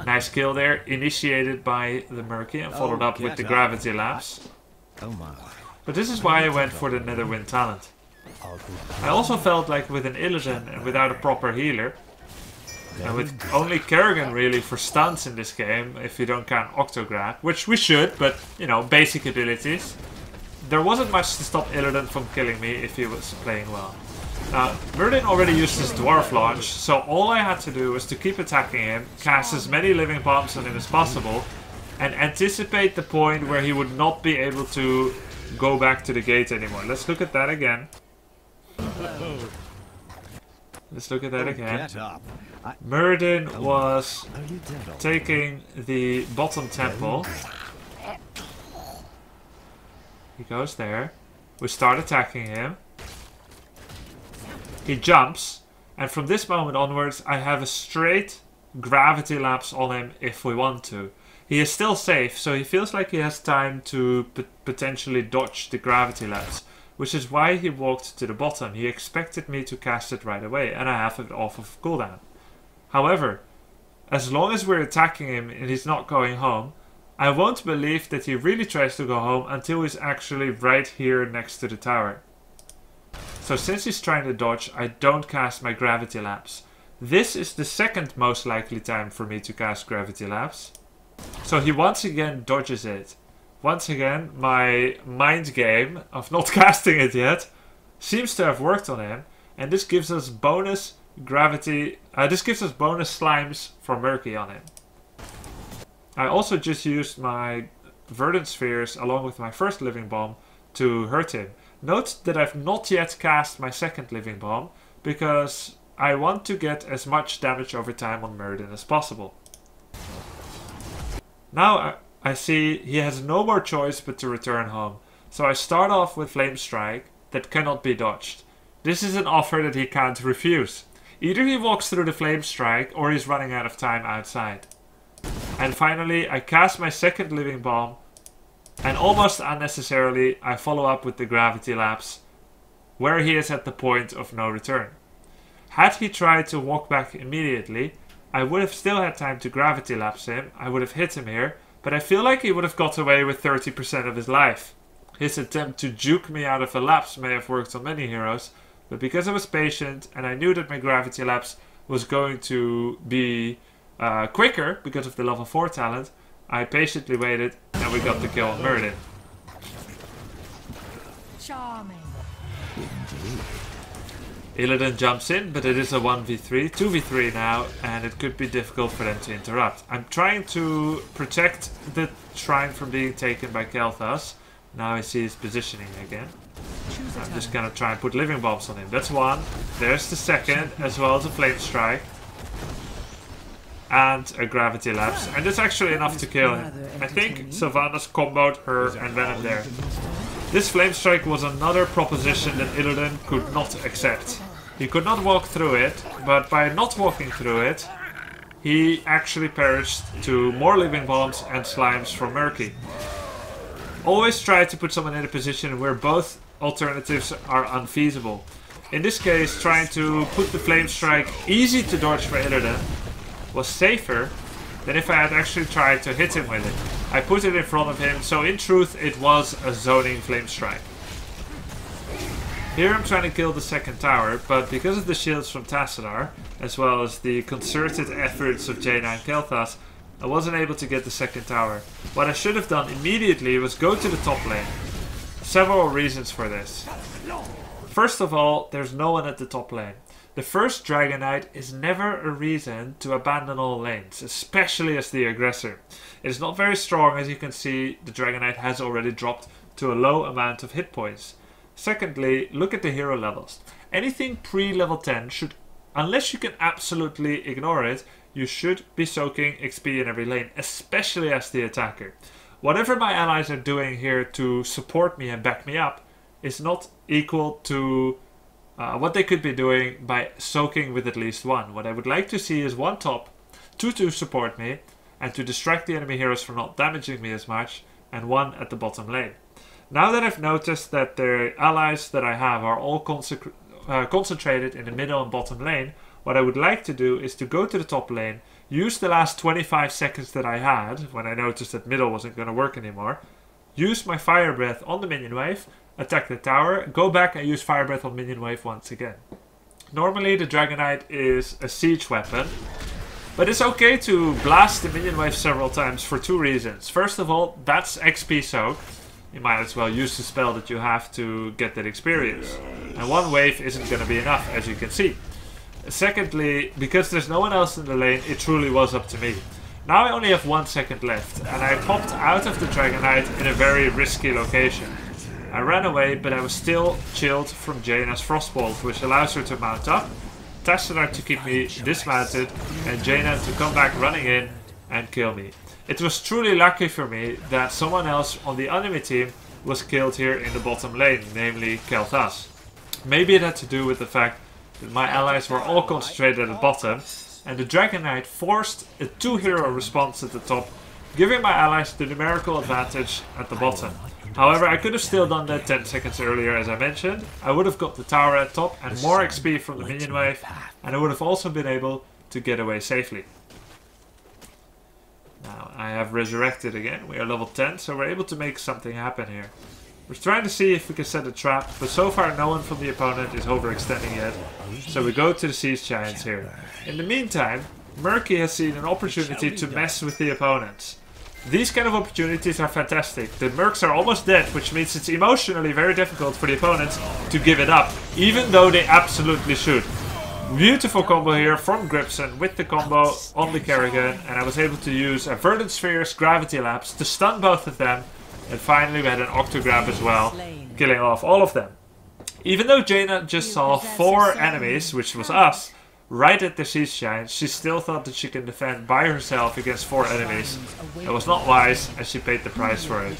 Nice kill there, initiated by the Murky and followed up with the gravity lapse. But this is why I went for the Netherwind talent. I also felt like with an Illidan and without a proper healer, and with only Kerrigan really for stuns in this game, if you don't count Octograb, which we should, but, you know, basic abilities. There wasn't much to stop Illidan from killing me if he was playing well. Now, Murden already used his Dwarf launch, so all I had to do was to keep attacking him, cast as many living bombs on him as possible, and anticipate the point where he would not be able to go back to the gate anymore. Let's look at that again. Let's look at that again. Murden was taking the bottom temple. He goes there. We start attacking him. He jumps. And from this moment onwards, I have a straight gravity lapse on him if we want to. He is still safe, so he feels like he has time to potentially dodge the gravity lapse. Which is why he walked to the bottom. He expected me to cast it right away, and I have it off of cooldown. However, as long as we're attacking him and he's not going home, I won't believe that he really tries to go home until he's actually right here next to the tower. So since he's trying to dodge, I don't cast my Gravity Lapse. This is the second most likely time for me to cast Gravity Lapse. So he once again dodges it. Once again, my mind game of not casting it yet seems to have worked on him, and this gives us bonus gravity. This gives us bonus slimes from Murky on him. I also just used my Verdant Spheres along with my first Living Bomb to hurt him. Note that I've not yet cast my second Living Bomb because I want to get as much damage over time on Murden as possible. Now I see he has no more choice but to return home. So I start off with Flame Strike that cannot be dodged. This is an offer that he can't refuse. Either he walks through the Flame Strike or he's running out of time outside. And finally I cast my second Living Bomb, and almost unnecessarily I follow up with the Gravity Lapse where he is at the point of no return. Had he tried to walk back immediately, I would have still had time to Gravity Lapse him. I would have hit him here. But I feel like he would have got away with 30% of his life. His attempt to juke me out of a lapse may have worked on many heroes, but because I was patient and I knew that my Gravity Lapse was going to be quicker because of the level 4 talent, I patiently waited and we got the kill on Murden. Charming. Illidan jumps in, but it is a 1v3, 2v3 now, and it could be difficult for them to interrupt. I'm trying to protect the shrine from being taken by Kael'Thas. Now I see his positioning again. I'm just gonna try and put living bombs on him. That's one. There's the second, as well as a flame strike. And a gravity lapse. And that's actually enough to kill him. I think Sylvanas comboed her and Venom there. This flame strike was another proposition that Illidan could not accept. He could not walk through it, but by not walking through it, he actually perished to more living bombs and slimes from Murky. Always try to put someone in a position where both alternatives are unfeasible. In this case, trying to put the flame strike easy to dodge for Illidan was safer than if I had actually tried to hit him with it. I put it in front of him, so in truth it was a zoning flame strike. Here I'm trying to kill the second tower, but because of the shields from Tassadar, as well as the concerted efforts of Jaina and Kael'Thas, I wasn't able to get the second tower. What I should have done immediately was go to the top lane. Several reasons for this. First of all, there's no one at the top lane. The first Dragon Knight is never a reason to abandon all lanes, especially as the aggressor. It is not very strong, as you can see. The Dragon Knight has already dropped to a low amount of hit points. Secondly, look at the hero levels. Anything pre-level 10 should, unless you can absolutely ignore it, you should be soaking XP in every lane, especially as the attacker. Whatever my allies are doing here to support me and back me up is not equal to what they could be doing by soaking with at least one. What I would like to see is one top, two to support me and to distract the enemy heroes from not damaging me as much, and one at the bottom lane. Now that I've noticed that the allies that I have are all concentrated in the middle and bottom lane, what I would like to do is to go to the top lane, use the last 25 seconds that I had when I noticed that middle wasn't going to work anymore, use my fire breath on the minion wave, attack the tower, go back and use fire breath on minion wave once again. Normally the Dragon Knight is a siege weapon, but it's okay to blast the minion wave several times for two reasons. First of all, that's XP soak. You might as well use the spell that you have to get that experience. And one wave isn't going to be enough, as you can see. Secondly, because there's no one else in the lane, it truly was up to me. Now I only have 1 second left, and I popped out of the Dragon Knight in a very risky location. I ran away, but I was still chilled from Jaina's Frostbolt, which allows her to mount up, Tassadar to keep me dismounted, and Jaina to come back running in and kill me. It was truly lucky for me that someone else on the enemy team was killed here in the bottom lane, namely Kael'Thas. Maybe it had to do with the fact that my allies were all concentrated at the bottom, and the Dragon Knight forced a 2-hero response at the top, giving my allies the numerical advantage at the bottom. However, I could have still done that 10 seconds earlier, as I mentioned. I would have got the tower at top and more XP from the minion wave, and I would have also been able to get away safely. Now, I have resurrected again. We are level 10, so we're able to make something happen here. We're trying to see if we can set a trap, but so far no one from the opponent is overextending yet. So we go to the Siege Giants here. In the meantime, Murky has seen an opportunity to mess with the opponents. These kind of opportunities are fantastic. The Mercs are almost dead, which means it's emotionally very difficult for the opponents to give it up, even though they absolutely should. Beautiful combo here from Gribson with the combo on the Kerrigan, and I was able to use a Verdant Sphere's Gravity Lapse to stun both of them, and finally we had an Octograb as well, killing off all of them. Even though Jaina just saw 4 enemies, which was us, right at the Siege Giants, she still thought that she can defend by herself against 4 enemies. It was not wise, and she paid the price for it.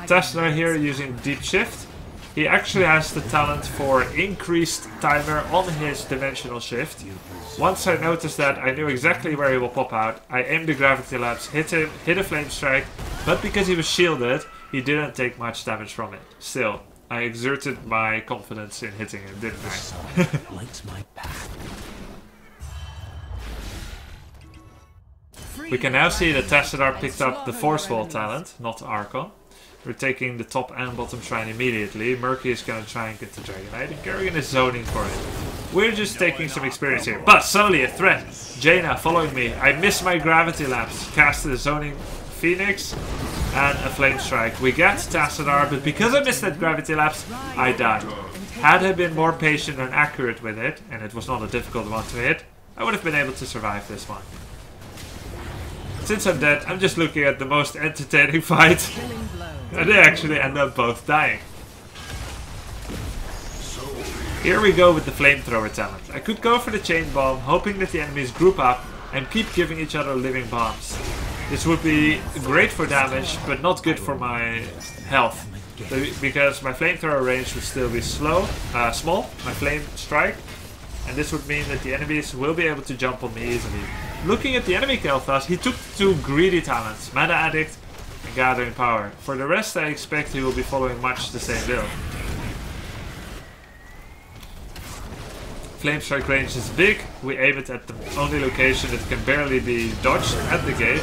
Tassadar here using Deep Shift. He actually has the talent for increased timer on his dimensional shift. Once I noticed that, I knew exactly where he will pop out. I aimed the Gravity Lapse, hit him, hit a Flame Strike, but because he was shielded, he didn't take much damage from it. Still, I exerted my confidence in hitting him, didn't I? We can now see that Tassadar picked up the Force Wall talent, not Archon. We're taking the top and bottom shrine immediately. Murky is going to try and get the Dragon Knight, and Kerrigan is zoning for it. We're just taking some experience here, but suddenly a threat. Jaina following me. I miss my Gravity Lapse. Cast the zoning Phoenix. and a Flame Strike. We get Tassadar, but because I missed that Gravity Lapse, I died. Had I been more patient and accurate with it, and it was not a difficult one to hit, I would have been able to survive this one. Since I'm dead, I'm just looking at the most entertaining fight, and they actually end up both dying. Here we go with the Flamethrower talent. I could go for the Chain Bomb, hoping that the enemies group up and keep giving each other living bombs. This would be great for damage, but not good for my health, because my Flamethrower range would still be small, my Flame Strike, and this would mean that the enemies will be able to jump on me easily. Looking at the enemy Kael'Thas, he took 2 greedy talents, Mana Addict and Gathering Power. For the rest, I expect he will be following much the same build. Flame Strike range is big. We aim it at the only location that can barely be dodged, at the gate.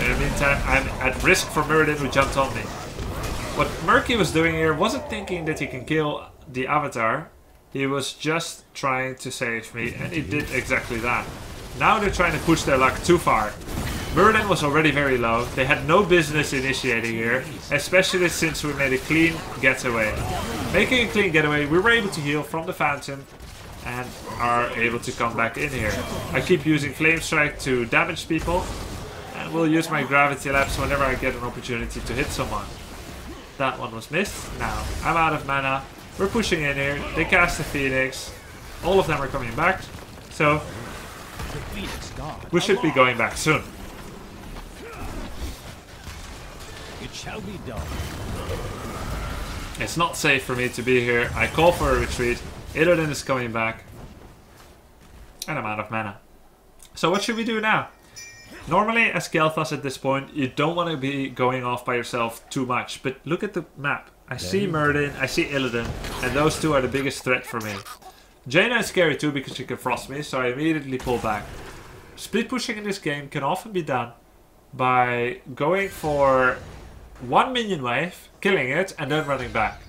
In the meantime, I'm at risk for Muradin, who jumped on me. What Murky was doing here wasn't thinking that he can kill the Avatar. He was just trying to save me, and he did exactly that. Now they're trying to push their luck too far. Muradin was already very low. They had no business initiating here, especially since we made a clean getaway. Making a clean getaway, we were able to heal from the fountain and are able to come back in here. I keep using Flame Strike to damage people, and will use my Gravity Lapse whenever I get an opportunity to hit someone. That one was missed. Now, I'm out of mana. We're pushing in here. They cast the Phoenix. All of them are coming back. So, we should be going back soon. It shall be done. It's not safe for me to be here. I call for a retreat. Illidan is coming back. And I'm out of mana. So what should we do now? Normally, as Kael'Thas at this point, you don't want to be going off by yourself too much. But look at the map. I see Muradin, I see Illidan, and those two are the biggest threat for me. Jaina is scary too because she can frost me, so I immediately pull back. Split pushing in this game can often be done by going for one minion wave, killing it, and then running back.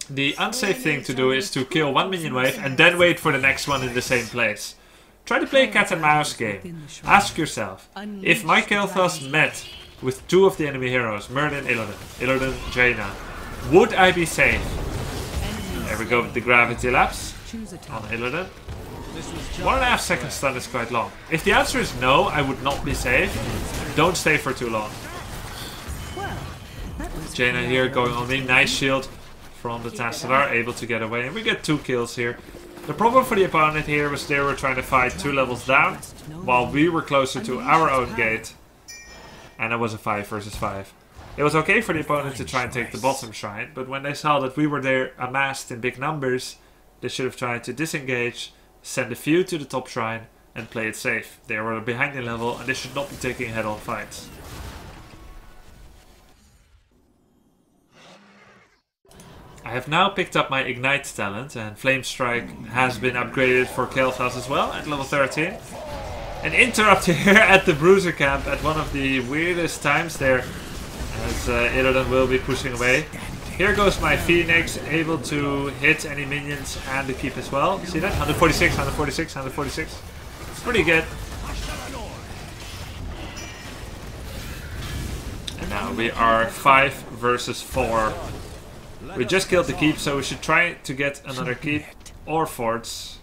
The unsafe thing to do is to kill one minion wave and then wait for the next one in the same place. Try to play a cat and mouse game. Ask yourself, if my Kael'Thas met with 2 of the enemy heroes, Muradin, Illidan, Jaina, would I be safe? There we go with the Gravity Lapse on Illidan. 1.5 second stun is quite long. If the answer is no, I would not be safe. Don't stay for too long. Jaina here going on me. Nice shield from the Tassadar, able to get away. And we get 2 kills here. The problem for the opponent here was they were trying to fight 2 levels down, while we were closer to our own gate. And it was a 5 versus 5. It was okay for the opponent to try and take the bottom shrine, but when they saw that we were there amassed in big numbers, they should have tried to disengage, send a few to the top shrine, and play it safe. They were behind the level, and they should not be taking head-on fights. I have now picked up my Ignite talent, and Flame Strike has been upgraded for Kael'Thas as well at level 13. An interrupt here at the Bruiser camp at one of the weirdest times there, as Illidan will be pushing away. Here goes my Phoenix, able to hit any minions and to keep as well. See that? 146, 146, 146. It's pretty good. And now we are 5 versus 4. We just killed the keep, so we should try to get another keep or forts.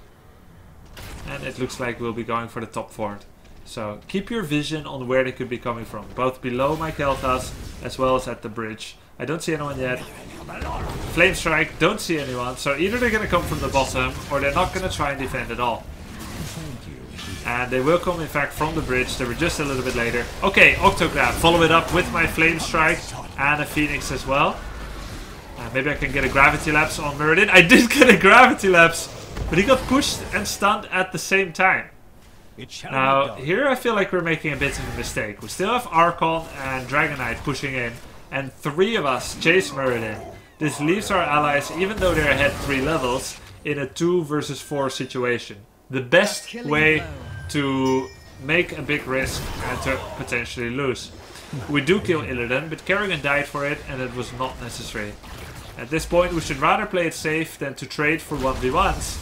And it looks like we'll be going for the top fort. So keep your vision on where they could be coming from, both below my Kael'Thas as well as at the bridge. I don't see anyone yet. Flame Strike, don't see anyone. So either they're going to come from the bottom or they're not going to try and defend at all. And they will come in fact from the bridge. They were just a little bit later. Okay, Octograph. Follow it up with my Flame Strike and a Phoenix as well. Maybe I can get a Gravity Lapse on Muradin. I did get a Gravity Lapse, but he got pushed and stunned at the same time. Now, here I feel like we're making a bit of a mistake. We still have Archon and Dragonite pushing in, and 3 of us chase Muradin. This leaves our allies, even though they're ahead 3 levels, in a 2 versus 4 situation. The best way to make a big risk and to potentially lose. We do kill Illidan, but Kerrigan died for it, and it was not necessary. At this point, we should rather play it safe than to trade for 1v1s.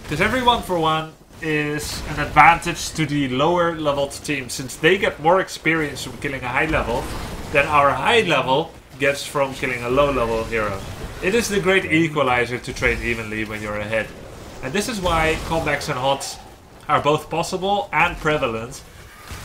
Because every 1-for-1 is an advantage to the lower leveled team, since they get more experience from killing a high level than our high level gets from killing a low level hero. It is the great equalizer to trade evenly when you're ahead. And this is why comebacks and HOTS are both possible and prevalent,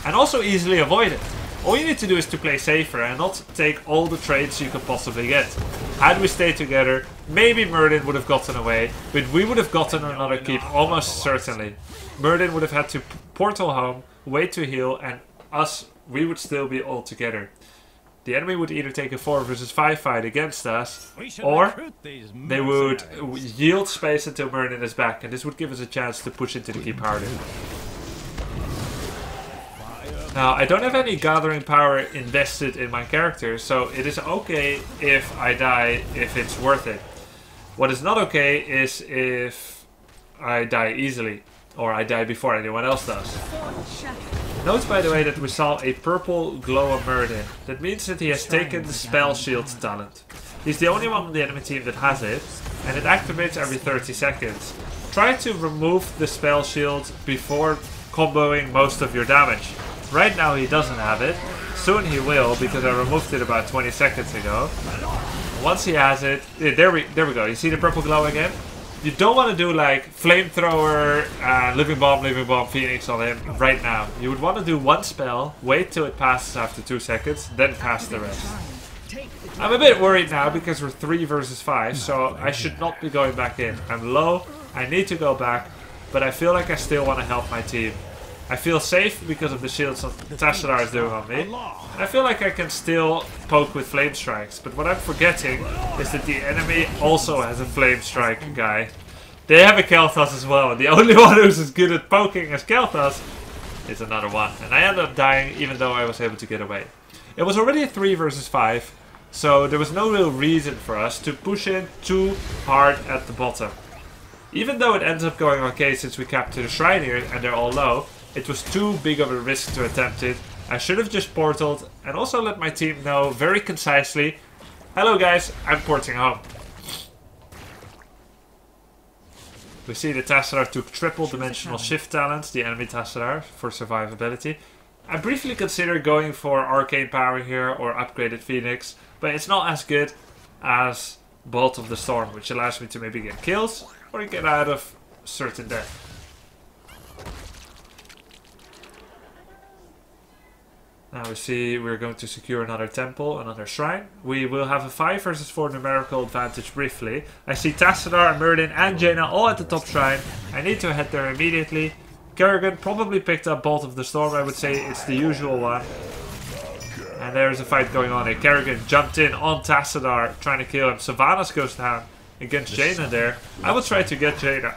and also easily avoided. All you need to do is to play safer and not take all the trades you could possibly get. Had we stayed together, maybe Murden would have gotten away, but we would have gotten another keep almost certainly. Murden would have had to portal home, wait to heal, and we would still be all together. The enemy would either take a 4 versus 5 fight against us, or they would yield space until Murden is back, and this would give us a chance to push into the keep harder. Now, I don't have any gathering power invested in my character, so it is okay if I die if it's worth it. What is not okay is if I die easily, or I die before anyone else does. Note, by the way, that we saw a purple glow on Murden. That means that he has taken the Spell Shield talent. He's the only one on the enemy team that has it, and it activates every 30 seconds. Try to remove the Spell Shield before comboing most of your damage. Right now he doesn't have it. Soon he will, because I removed it about 20 seconds ago. Once he has it, there we go. You see the purple glow again? You don't want to do like flamethrower, living bomb, phoenix on him right now. You would want to do one spell, wait till it passes after 2 seconds, then pass the rest. I'm a bit worried now because we're 3 versus 5, so I should not be going back in. I'm low, I need to go back, but I feel like I still want to help my team. I feel safe because of the shields Tassadar is doing on me. And I feel like I can still poke with flame strikes. But what I'm forgetting is that the enemy also has a flame strike guy. They have a Kael'Thas as well. And the only one who's as good at poking as Kael'Thas is another one. And I ended up dying even though I was able to get away. It was already a 3 versus 5. So there was no real reason for us to push in too hard at the bottom. Even though it ends up going okay since we captured the shrine here and they're all low, it was too big of a risk to attempt it. I should have just portaled and also let my team know very concisely, hello guys, I'm porting home. We see the Tassadar took triple dimensional shift talents, the enemy Tassadar, for survivability. I briefly considered going for arcane power here or upgraded phoenix, but it's not as good as Bolt of the Storm, which allows me to maybe get kills or get out of certain death. Now we see we're going to secure another temple, another shrine. We will have a 5 versus 4 numerical advantage briefly. I see Tassadar, Murden and Jaina all at the top shrine. I need to head there immediately. Kerrigan probably picked up Bolt of the Storm. I would say it's the usual one. And there's a fight going on here. Kerrigan jumped in on Tassadar, trying to kill him. Sylvanas goes down against Jaina there. I will try to get Jaina.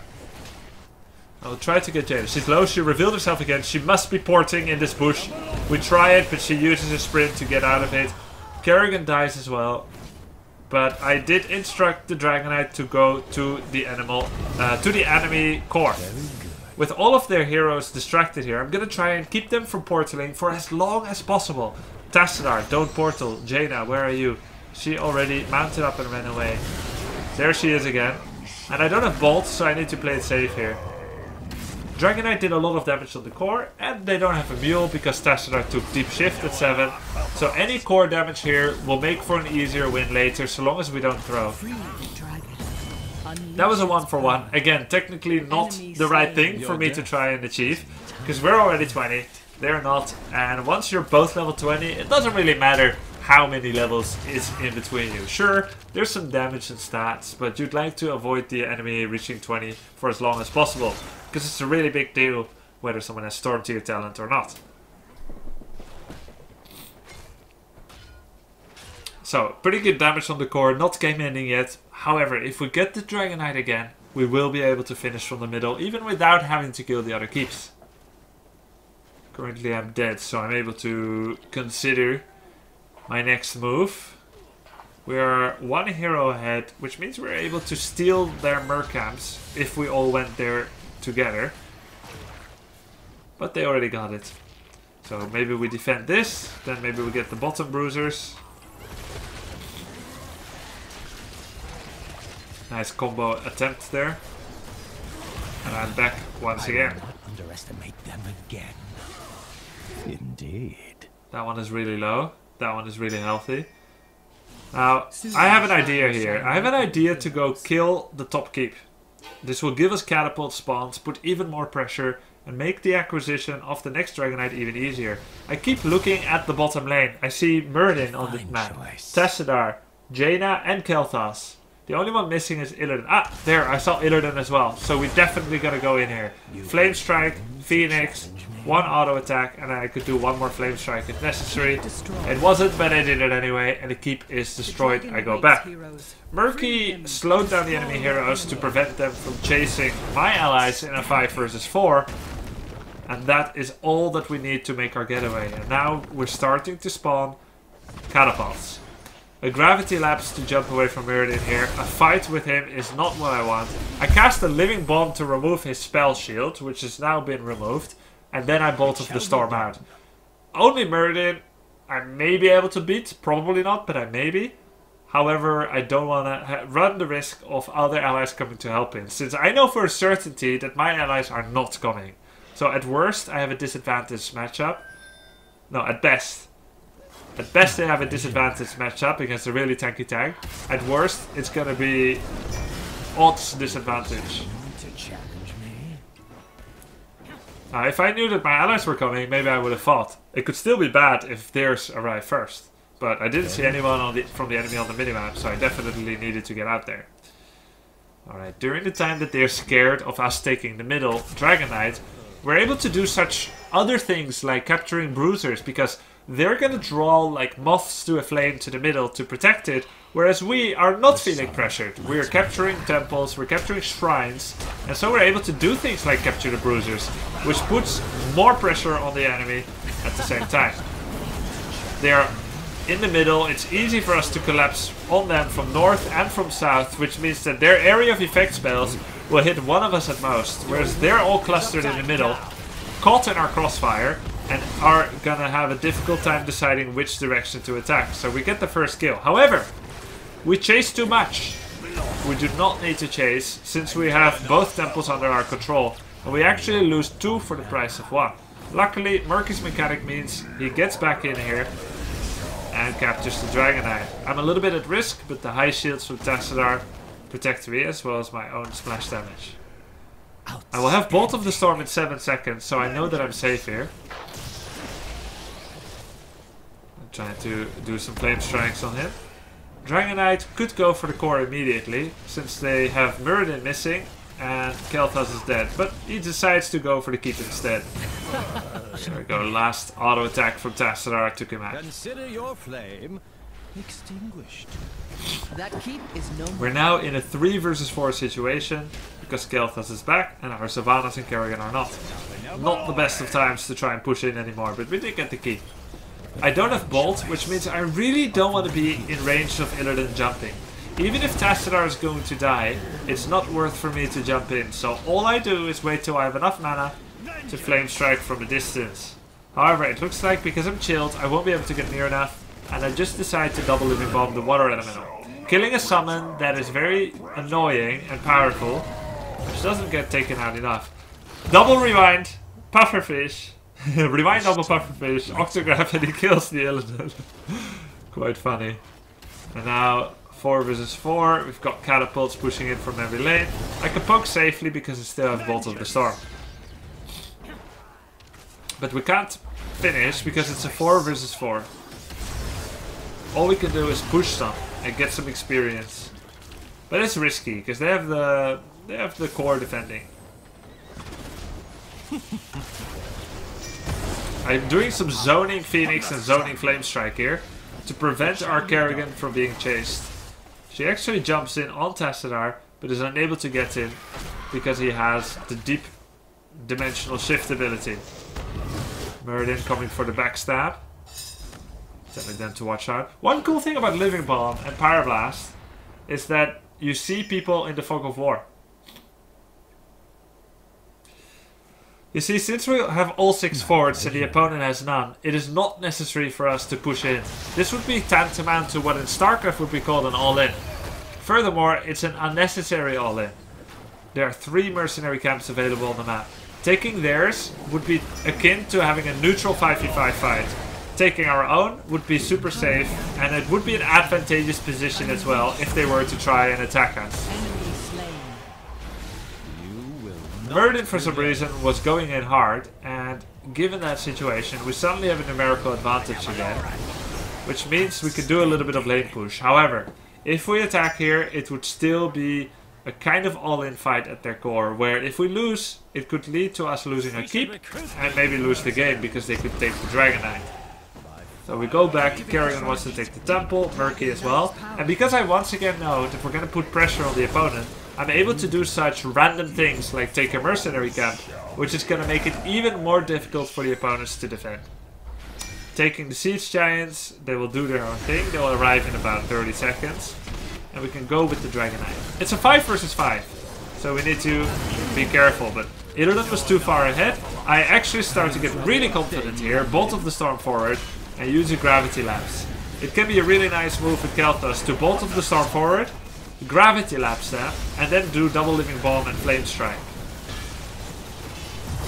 She's low, she revealed herself again. She must be porting in this bush. We try it, but she uses a sprint to get out of it. Kerrigan dies as well. But I did instruct the Dragonite to go to the enemy core. With all of their heroes distracted here, I'm gonna try and keep them from portaling for as long as possible. Tassadar, don't portal. Jaina, where are you? She already mounted up and ran away. There she is again. And I don't have bolts, so I need to play it safe here. Dragonite did a lot of damage on the core, and they don't have a mule because Tassadar took deep shift at 7. So any core damage here will make for an easier win later, so long as we don't throw. That was a 1-for-1. Again, technically not the right thing for me to try and achieve, because we're already 20, they're not. And once you're both level 20, it doesn't really matter how many levels is in between you. Sure, there's some damage and stats, but you'd like to avoid the enemy reaching 20 for as long as possible. Because it's a really big deal whether someone has Storm tier talent or not. So, pretty good damage on the core, not game ending yet. However, if we get the Dragonite again, we will be able to finish from the middle, even without having to kill the other keeps. Currently I'm dead, so I'm able to consider my next move. We are 1 hero ahead, which means we're able to steal their mercamps if we all went there together. But they already got it. So maybe we defend this, then maybe we get the bottom bruisers. Nice combo attempt there. And I'm back once again. underestimate them again. Indeed. That one is really low. That one is really healthy. Now, I have an idea here. I have an idea to go kill the top keep. This will give us catapult spawns, put even more pressure, and make the acquisition of the next Dragonite even easier. I keep looking at the bottom lane. I see Myrddin on the map, Tassadar, Jaina, and Kael'Thas. The only one missing is Illidan. Ah, there, I saw Illidan as well. So we definitely gotta go in here. Flame Strike, Phoenix, one auto attack, and I could do one more Flame Strike if necessary. It wasn't, but I did it anyway, and the keep is destroyed. I go back. Murky slowed down the enemy heroes to prevent them from chasing my allies in a 5 versus 4. And that is all that we need to make our getaway. And now we're starting to spawn catapults. A gravity lapse to jump away from Myrddin here. A fight with him is not what I want. I cast a living bomb to remove his spell shield, which has now been removed. And then I bolted the storm out. Only Myrddin I may be able to beat. Probably not, but I may be. However, I don't want to run the risk of other allies coming to help him, since I know for a certainty that my allies are not coming. So at worst, I have a disadvantage matchup. No, at best. At best, they have a disadvantage matchup against a really tanky tank. At worst, it's going to be odds disadvantage. If I knew that my allies were coming, maybe I would have fought. It could still be bad if theirs arrived first. But I didn't see anyone from the enemy on the minimap, so I definitely needed to get out there. Alright, during the time that they're scared of us taking the middle Dragonite, we're able to do such other things like capturing bruisers, because they're gonna draw like moths to a flame to the middle to protect it, whereas we are not feeling pressured. We're capturing temples, we're capturing shrines, and so we're able to do things like capture the bruisers, which puts more pressure on the enemy at the same time. They are in the middle. It's easy for us to collapse on them from north and from south, which means that their area of effect spells will hit one of us at most, whereas they're all clustered in the middle, caught in our crossfire, and are gonna have a difficult time deciding which direction to attack. So we get the first kill. However, we chase too much. We do not need to chase, since we have both temples under our control, and we actually lose 2 for the price of 1. Luckily, Murky's mechanic means he gets back in here and captures the Dragonite. I'm a little bit at risk, but the high shields from Tassadar protect me as well as my own splash damage. I will have Bolt of the Storm in 7 seconds, so I know that I'm safe here. I'm trying to do some flame strikes on him. Dragonite could go for the core immediately, since they have Myrddin missing and Kael'Thas is dead, but he decides to go for the keep instead. There we go, last auto attack from Tassadar took him out. Consider your flame extinguished. That keep is no more. We're now in a 3 versus 4 situation, because Kael'Thas is back and our Savannahs and Kerrigan are not. Not the best of times to try and push in anymore, but we did get the keep. I don't have Bolt, which means I really don't want to be in range of Illidan jumping. Even if Tassadar is going to die, it's not worth for me to jump in, so all I do is wait till I have enough mana to flame strike from a distance. However, it looks like because I'm chilled, I won't be able to get near enough, and I just decide to double living bomb the water elemental. Killing a summon that is very annoying and powerful, which doesn't get taken out enough. Double rewind, pufferfish, rewind double pufferfish, octograph, and he kills the Illidan. Quite funny. And now 4 versus 4, we've got catapults pushing in from every lane. I can poke safely because I still have Bolt of the Storm. But we can't finish because it's a 4 versus 4. All we can do is push some and get some experience. But it's risky because they have the core defending. I'm doing some zoning Phoenix and zoning Flame Strike here to prevent our Kerrigan from being chased. She actually jumps in on Tassadar, but is unable to get in because he has the deep dimensional shift ability. Myrddin coming for the backstab. Telling them to watch out. One cool thing about Living Bomb and Pyroblast is that you see people in the fog of war. You see, since we have all 6 forwards and the opponent has none, it is not necessary for us to push in. This would be tantamount to what in StarCraft would be called an all-in. Furthermore, it's an unnecessary all-in. There are 3 mercenary camps available on the map. Taking theirs would be akin to having a neutral 5v5 fight. Taking our own would be super safe, and it would be an advantageous position as well if they were to try and attack us. Muradin for some reason was going in hard, and given that situation we suddenly have a numerical advantage again, which means we could do a little bit of lane push. However, if we attack here, it would still be a kind of all-in fight at their core, where if we lose, it could lead to us losing a keep and maybe lose the game because they could take the Dragon Knight. So we go back, Carrion wants to take the temple, Murky as well, and because I once again know that we're going to put pressure on the opponent, I'm able to do such random things like take a mercenary camp, which is going to make it even more difficult for the opponents to defend. Taking the Siege Giants, they will do their own thing, they'll arrive in about 30 seconds. And we can go with the Dragon Knight. It's a 5 versus 5, so we need to be careful, but Illidan was too far ahead. I actually start to get really confident here, Bolt of the Storm forward, and use a Gravity Lapse. It can be a really nice move with Kael'Thas to Bolt of the Storm forward, Gravity Lapse them, and then do Double Living Bomb and Flame Strike.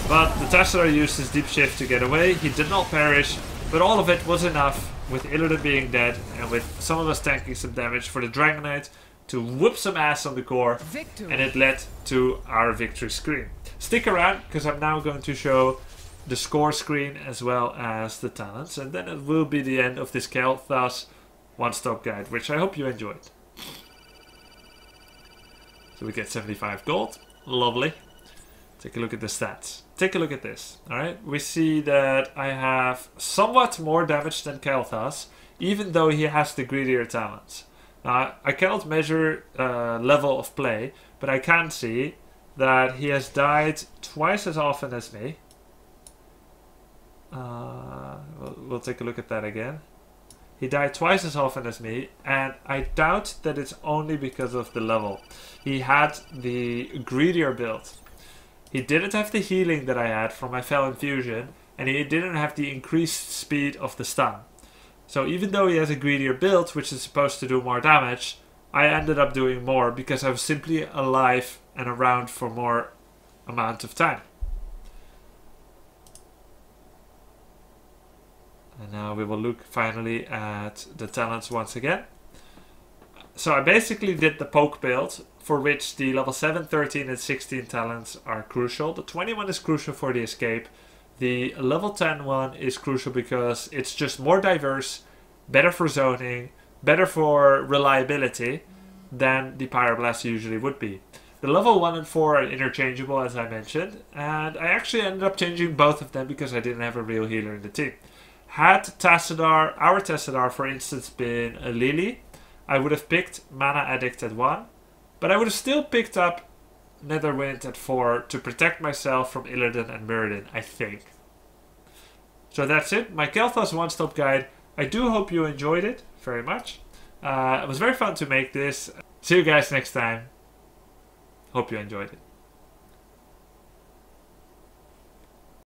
But the Tassadar used his Deep Shift to get away, he did not perish, but all of it was enough, with Illidan being dead and with some of us tanking some damage, for the Dragon Knight to whoop some ass on the core, and it led to our victory screen. Stick around, because I'm now going to show the score screen as well as the talents, and then it will be the end of this Kael'Thas one-stop guide, which I hope you enjoyed. So we get 75 gold, lovely. Take a look at the stats. Take a look at this. Alright, we see that I have somewhat more damage than Kael'Thas, even though he has the greedier talents. Now, I cannot measure level of play, but I can see that he has died twice as often as me. We'll take a look at that again. He died twice as often as me, and I doubt that it's only because of the level. He had the greedier build. He didn't have the healing that I had from my Fell Infusion, and he didn't have the increased speed of the stun. So even though he has a greedier build, which is supposed to do more damage, I ended up doing more because I was simply alive and around for more amount of time. And now we will look finally at the talents once again. So I basically did the poke build, for which the level 7, 13 and 16 talents are crucial. The 21 is crucial for the escape. The level 10 one is crucial because it's just more diverse, better for zoning, better for reliability than the Pyroblast usually would be. The level 1 and 4 are interchangeable, as I mentioned, and I actually ended up changing both of them because I didn't have a real healer in the team. Had Tassadar, our Tassadar for instance, been a Lily, I would have picked Mana Addict at 1, but I would have still picked up Netherwind at 4 to protect myself from Illidan and Muradin, I think. So that's it, my Kael'Thas one-stop guide. I do hope you enjoyed it very much. It was very fun to make this. See you guys next time. Hope you enjoyed it.